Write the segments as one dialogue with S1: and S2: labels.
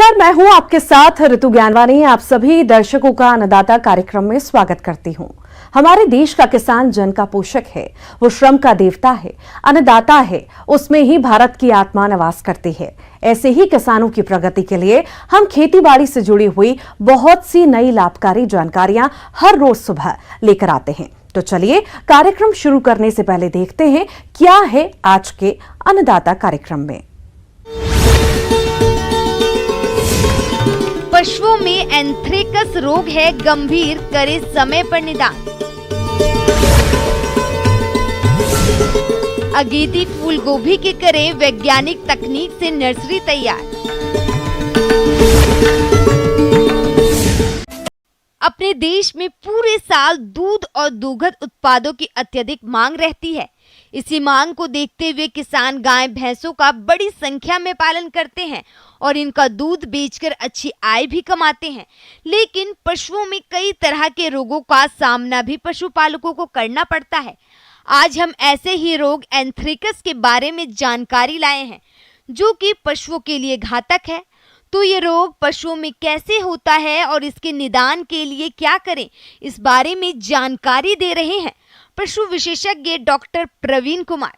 S1: नमस्कार, मैं हूं आपके साथ ऋतु ज्ञानवानी। आप सभी दर्शकों का अन्नदाता कार्यक्रम में स्वागत करती हूं। हमारे देश का किसान जन का पोषक है, वो श्रम का देवता है, अन्नदाता है, उसमें ही भारत की आत्मा निवास करती है। ऐसे ही किसानों की प्रगति के लिए हम खेती बाड़ी से जुड़ी हुई बहुत सी नई लाभकारी जानकारियां हर रोज सुबह लेकर आते हैं। तो चलिए कार्यक्रम शुरू करने से पहले देखते हैं क्या है आज के अन्नदाता कार्यक्रम में।
S2: पशुओं में एंथ्रेक्स रोग है गंभीर, करे समय पर निदान। अगेती फूल गोभी के करे वैज्ञानिक तकनीक से नर्सरी तैयार। अपने देश में पूरे साल दूध और दुग्ध उत्पादों की अत्यधिक मांग रहती है। इसी मांग को देखते हुए किसान गाय भैंसों का बड़ी संख्या में पालन करते हैं और इनका दूध बेचकर अच्छी आय भी कमाते हैं। लेकिन पशुओं में कई तरह के रोगों का सामना भी पशुपालकों को करना पड़ता है। आज हम ऐसे ही रोग एंथ्रेक्स के बारे में जानकारी लाए हैं जो कि पशुओं के लिए घातक है। तो ये रोग पशुओं में कैसे होता है और इसके निदान के लिए क्या करें, इस बारे में जानकारी दे रहे हैं पशु विशेषज्ञ डॉक्टर प्रवीण कुमार।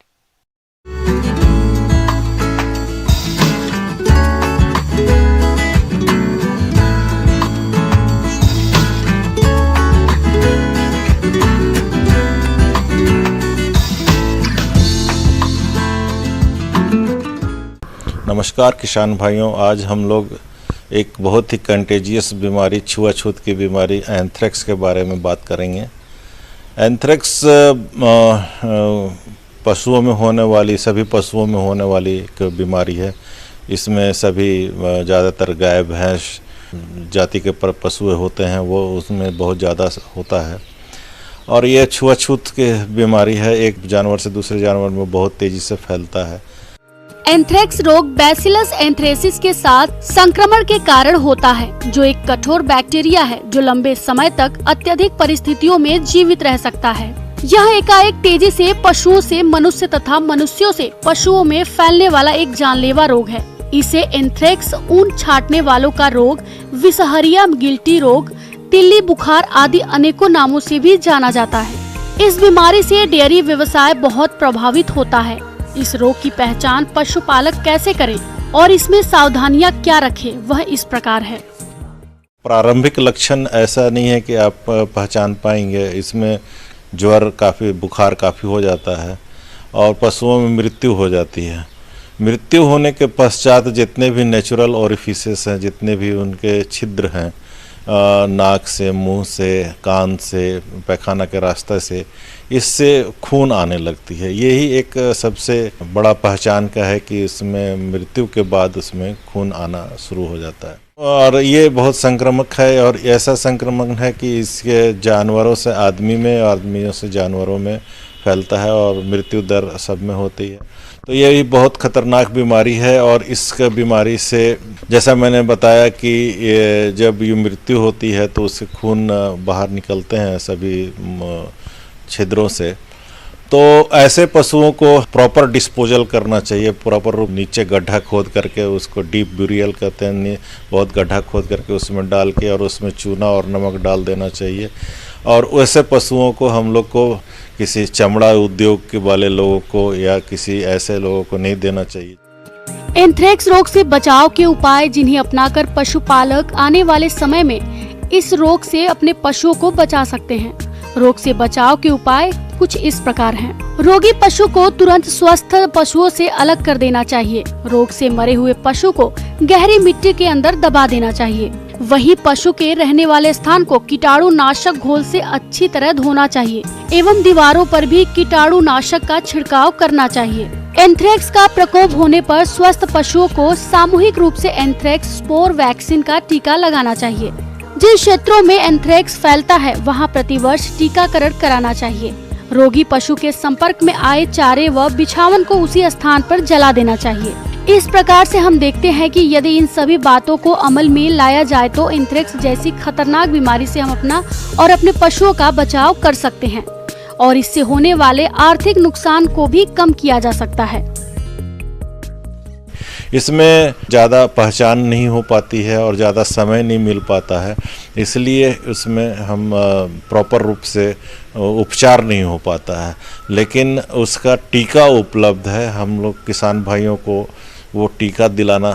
S3: नमस्कार किसान भाइयों, आज हम लोग एक बहुत ही कंटेजियस बीमारी, छुआछूत की बीमारी एंथ्रेक्स के बारे में बात करेंगे। एंथ्रेक्स पशुओं में होने वाली, सभी पशुओं में होने वाली एक बीमारी है। इसमें सभी ज़्यादातर गाय भैंस जाति के पशु होते हैं, वो उसमें बहुत ज़्यादा होता है। और ये छुआछूत की बीमारी है, एक जानवर से दूसरे जानवर में बहुत तेज़ी से फैलता है।
S4: एंथ्रेक्स रोग बैसिलस एंथ्रेसिस के साथ संक्रमण के कारण होता है, जो एक कठोर बैक्टीरिया है जो लंबे समय तक अत्यधिक परिस्थितियों में जीवित रह सकता है। यह एकाएक तेजी से पशुओं से मनुष्य तथा मनुष्यों से पशुओं में फैलने वाला एक जानलेवा रोग है। इसे एंथ्रेक्स, ऊन छाटने वालों का रोग, विषहरिया गिल्टी रोग, तिल्ली बुखार आदि अनेकों नामों से भी जाना जाता है। इस बीमारी से डेयरी व्यवसाय बहुत प्रभावित होता है। इस रोग की पहचान पशुपालक कैसे करें और इसमें सावधानियां क्या रखें, वह इस प्रकार है।
S3: प्रारंभिक लक्षण ऐसा नहीं है कि आप पहचान पाएंगे। इसमें ज्वर काफ़ी, बुखार काफ़ी हो जाता है और पशुओं में मृत्यु हो जाती है। मृत्यु होने के पश्चात जितने भी नेचुरल ओरिफिसेस हैं, जितने भी उनके छिद्र हैं, नाक से, मुंह से, कान से, पैखाना के रास्ते से, इससे खून आने लगती है। यही एक सबसे बड़ा पहचान का है कि इसमें मृत्यु के बाद उसमें खून आना शुरू हो जाता है। और ये बहुत संक्रामक है और ऐसा संक्रमण है कि इसके जानवरों से आदमी में, आदमियों से जानवरों में फैलता है और मृत्यु दर सब में होती है। तो ये भी बहुत खतरनाक बीमारी है। और इस बीमारी से, जैसा मैंने बताया कि ये जब ये मृत्यु होती है तो उससे खून बाहर निकलते हैं सभी छिद्रों से। तो ऐसे पशुओं को प्रॉपर डिस्पोजल करना चाहिए। प्रॉपर नीचे गड्ढा खोद करके, उसको डीप ब्यूरियल कहते हैं, बहुत गड्ढा खोद करके उसमें डाल के और उसमें चूना और नमक डाल देना चाहिए। और वैसे पशुओं को हम लोग को किसी चमड़ा उद्योग के वाले लोगों को या किसी ऐसे लोगों को नहीं देना चाहिए।
S4: एंथ्रेक्स रोग से बचाव के उपाय जिन्हें अपनाकर पशुपालक आने वाले समय में इस रोग से अपने पशुओं को बचा सकते हैं। रोग से बचाव के उपाय कुछ इस प्रकार हैं। रोगी पशु को तुरंत स्वस्थ पशुओं से अलग कर देना चाहिए। रोग से मरे हुए पशु को गहरी मिट्टी के अंदर दबा देना चाहिए। वहीं पशु के रहने वाले स्थान को कीटाणुनाशक घोल से अच्छी तरह धोना चाहिए एवं दीवारों पर भी कीटाणुनाशक का छिड़काव करना चाहिए। एंथ्रेक्स का प्रकोप होने पर स्वस्थ पशुओं को सामूहिक रूप से एंथ्रेक्स स्पोर वैक्सीन का टीका लगाना चाहिए। जिन क्षेत्रों में एंथ्रेक्स फैलता है वहां प्रतिवर्ष टीकाकरण कराना चाहिए। रोगी पशु के संपर्क में आए चारे व बिछावन को उसी स्थान पर जला देना चाहिए। इस प्रकार से हम देखते हैं कि यदि इन सभी बातों को अमल में लाया जाए तो एंथ्रेक्स जैसी खतरनाक बीमारी से हम अपना और अपने पशुओं का बचाव कर सकते हैं और इससे होने वाले आर्थिक नुकसान को भी कम किया जा सकता है।
S3: इसमें ज़्यादा पहचान नहीं हो पाती है और ज़्यादा समय नहीं मिल पाता है, इसलिए उसमें हम प्रॉपर रूप से उपचार नहीं हो पाता है। लेकिन उसका टीका उपलब्ध है, हम लोग किसान भाइयों को वो टीका दिलाना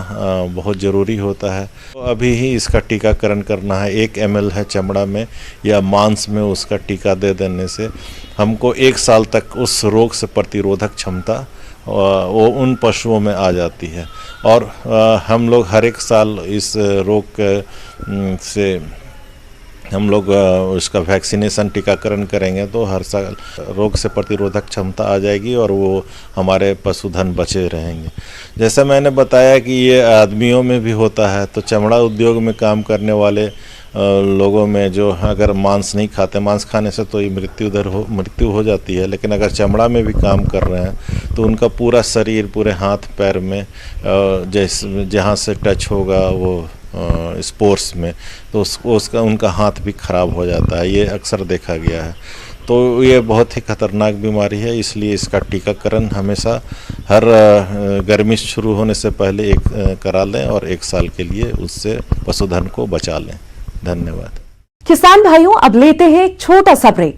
S3: बहुत ज़रूरी होता है। तो अभी ही इसका टीकाकरण करना है। 1 ml है चमड़ा में या मांस में, उसका टीका दे देने से हमको 1 साल तक उस रोग से प्रतिरोधक क्षमता वो उन पशुओं में आ जाती है। और हम लोग हर एक साल इस रोग से हम लोग उसका वैक्सीनेशन टीकाकरण करेंगे तो हर साल रोग से प्रतिरोधक क्षमता आ जाएगी और वो हमारे पशुधन बचे रहेंगे। जैसा मैंने बताया कि ये आदमियों में भी होता है, तो चमड़ा उद्योग में काम करने वाले लोगों में जो अगर मांस नहीं खाते, मांस खाने से तो ये मृत्यु हो जाती है, लेकिन अगर चमड़ा में भी काम कर रहे हैं तो उनका पूरा शरीर, पूरे हाथ पैर में जहाँ से टच होगा वो स्पोर्ट्स में, तो उसका उनका हाथ भी खराब हो जाता है। ये अक्सर देखा गया है। तो ये बहुत ही खतरनाक बीमारी है, इसलिए इसका टीकाकरण हमेशा हर गर्मी शुरू होने से पहले करा लें और 1 साल के लिए उससे पशुधन को बचा लें। धन्यवाद।
S1: किसान भाइयों, अब लेते हैं एक छोटा सा ब्रेक।